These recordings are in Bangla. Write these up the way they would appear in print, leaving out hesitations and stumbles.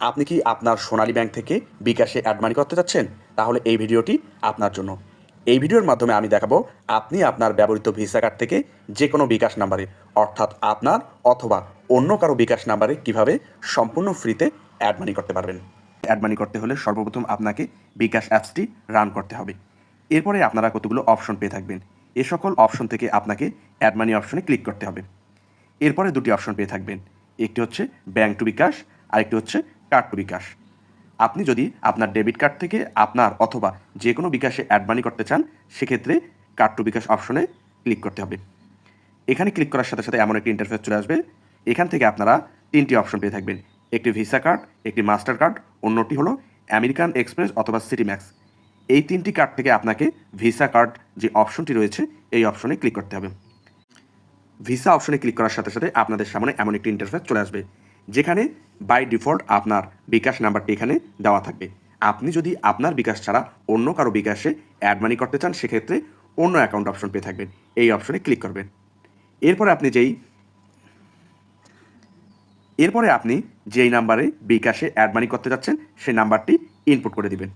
আপনি কি আপনার সোনালী ব্যাংক থেকে বিকাশে অ্যাড মানি করতে যাচ্ছেন? তাহলে এই ভিডিওটি আপনার জন্য। এই ভিডিওর মাধ্যমে আমি দেখাবো আপনি আপনার ব্যবহৃত ভিসা কার্ড থেকে যে কোনো বিকাশ নাম্বারে, অর্থাৎ আপনার অথবা অন্য কারো বিকাশ নাম্বারে কিভাবে সম্পূর্ণ ফ্রিতে অ্যাড মানি করতে পারবেন। অ্যাড মানি করতে হলে সর্বপ্রথম আপনাকে বিকাশ অ্যাপসটি রান করতে হবে। এরপরে আপনারা কতগুলো অপশন পেয়ে থাকবেন। এ সকল অপশন থেকে আপনাকে অ্যাড মানি অপশনে ক্লিক করতে হবে। এরপরে দুটি অপশন পেয়ে থাকবেন, একটি হচ্ছে ব্যাংক টু বিকাশ, আরেকটি হচ্ছে কার্ড টু বিকাশ। আপনি যদি আপনার ডেবিট কার্ড থেকে আপনার অথবা যে কোনো বিকাশে অ্যাড মানি করতে চান, সেক্ষেত্রে কার্ড টু বিকাশ অপশনে ক্লিক করতে হবে। এখানে ক্লিক করার সাথে সাথে এমন একটি ইন্টারফেস চলে আসবে। এখান থেকে আপনারা তিনটি অপশন পেয়ে থাকবেন, একটি ভিসা কার্ড, একটি মাস্টার কার্ড, অন্যটি হলো আমেরিকান এক্সপ্রেস অথবা সিটি ম্যাক্স। এই তিনটি কার্ড থেকে আপনাকে ভিসা কার্ড যে অপশনটি রয়েছে এই অপশনে ক্লিক করতে হবে। ভিসা অপশনে ক্লিক করার সাথে সাথে আপনাদের সামনে এমন একটি ইন্টারফেস চলে আসবে, যেখানে বাই ডিফল্ট আপনার বিকাশ নাম্বারটি এখানে দেওয়া থাকবে। আপনি যদি আপনার বিকাশ ছাড়া অন্য কারো বিকাশে অ্যাড মানি করতে চান, সেক্ষেত্রে অন্য অ্যাকাউন্ট অপশন পেয়ে থাকবেন, এই অপশনে ক্লিক করবেন। এরপরে আপনি যেই নাম্বারে বিকাশে অ্যাড মানি করতে যাচ্ছেন সেই নাম্বারটি ইনপুট করে দিবেন।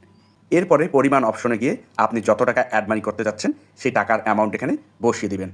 এরপরে পরিমাণ অপশনে গিয়ে আপনি যত টাকা অ্যাড মানি করতে যাচ্ছেন সেই টাকার অ্যামাউন্ট এখানে বসিয়ে দিবেন।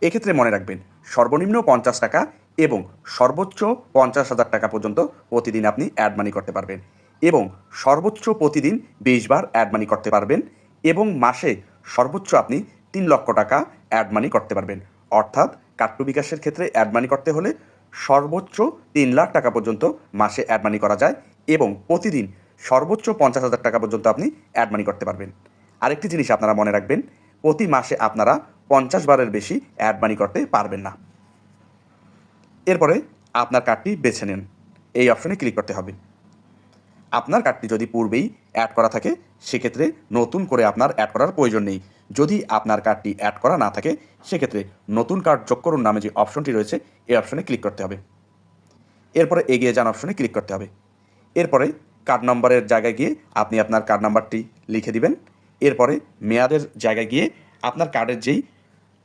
এক্ষেত্রে মনে রাখবেন, সর্বনিম্ন 50 টাকা এবং সর্বোচ্চ 50,000 টাকা পর্যন্ত প্রতিদিন আপনি অ্যাড মানি করতে পারবেন, এবং সর্বোচ্চ প্রতিদিন 20 বার অ্যাড মানি করতে পারবেন, এবং মাসে সর্বোচ্চ আপনি 3 লক্ষ টাকা অ্যাড মানি করতে পারবেন। অর্থাৎ কার্ড টু বিকাশের ক্ষেত্রে অ্যাড মানি করতে হলে সর্বোচ্চ 3 লাখ টাকা পর্যন্ত মাসে অ্যাড মানি করা যায়, এবং প্রতিদিন সর্বোচ্চ 50,000 টাকা পর্যন্ত আপনি অ্যাড মানি করতে পারবেন। আরেকটি জিনিস আপনারা মনে রাখবেন, প্রতি মাসে আপনারা 50 বারের বেশি অ্যাড মানি করতে পারবেন না। এরপরে আপনার কার্ডটি বেছে নেন, এই অপশনে ক্লিক করতে হবে। আপনার কার্ডটি যদি পূর্বেই অ্যাড করা থাকে, সেক্ষেত্রে নতুন করে আপনার অ্যাড করার প্রয়োজন নেই। যদি আপনার কার্ডটি অ্যাড করা না থাকে, সেক্ষেত্রে নতুন কার্ড যোগ করুন নামে যে অপশনটি রয়েছে এই অপশনে ক্লিক করতে হবে। এরপরে এগিয়ে যান অপশনে ক্লিক করতে হবে। এরপরে কার্ড নম্বরের জায়গায় গিয়ে আপনি আপনার কার্ড নাম্বারটি লিখে দিবেন। এরপরে মেয়াদের জায়গায় গিয়ে আপনার কার্ডের যেই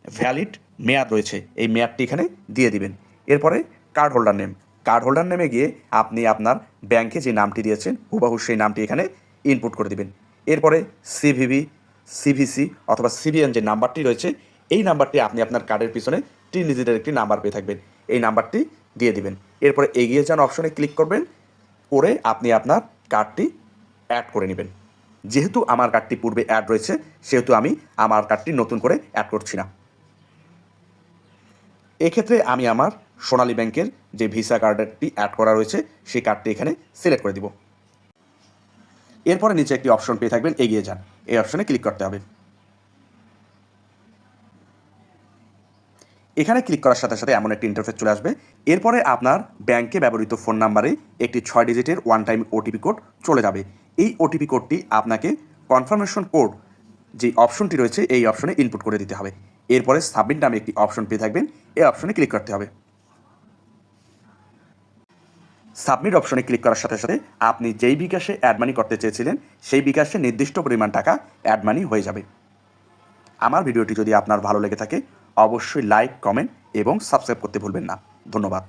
ভ্যালিড মেয়াদ রয়েছে এই মেয়াদটি এখানে দিয়ে দিবেন। এরপরে কার্ড হোল্ডার নেমে গিয়ে আপনি আপনার ব্যাংকে যে নামটি দিয়েছেন হুবহু সেই নামটি এখানে ইনপুট করে দিবেন। এরপরে সিভিসি অথবা সিবিএন যে নাম্বারটি রয়েছে এই নাম্বারটি আপনি আপনার কার্ডের পিছনে 3 ডিজিটের একটি নাম্বার পেয়ে থাকবেন, এই নাম্বারটি দিয়ে দিবেন। এরপরে এগিয়ে যান অপশনে ক্লিক করবেন, করে আপনি আপনার কার্ডটি অ্যাড করে নেবেন। যেহেতু আমার কার্ডটি পূর্বে অ্যাড রয়েছে, সেহেতু আমি আমার কার্ডটি নতুন করে অ্যাড করছি না। এক্ষেত্রে আমি আমার সোনালী ব্যাংকের যে ভিসা কার্ডটি অ্যাড করা রয়েছে সেই কার্ডটি এখানে সিলেক্ট করে দিব। এরপরে নিচে একটি অপশন পেয়ে থাকবেন, এগিয়ে যান, এই অপশনে ক্লিক করতে হবে। এখানে ক্লিক করার সাথে সাথে এমন একটি ইন্টারফেস চলে আসবে। এরপরে আপনার ব্যাংকে ব্যবহৃত ফোন নাম্বারে একটি 6 ডিজিটের ওয়ান টাইম ওটিপি কোড চলে যাবে। এই ওটিপি কোডটি আপনাকে কনফার্মেশন কোড যে অপশনটি রয়েছে এই অপশনে ইনপুট করে দিতে হবে। এরপরে সাবমিট নামে একটি অপশন পেয়ে থাকবেন, এই অপশনে ক্লিক করতে হবে। সাবমিট অপশনে ক্লিক করার সাথে সাথে আপনি যেই বিকাশে অ্যাড মানি করতে চেয়েছিলেন সেই বিকাশে নির্দিষ্ট পরিমাণ টাকা অ্যাড মানি হয়ে যাবে। আমার ভিডিওটি যদি আপনার ভালো লেগে থাকে, অবশ্যই লাইক, কমেন্ট এবং সাবস্ক্রাইব করতে ভুলবেন না। ধন্যবাদ।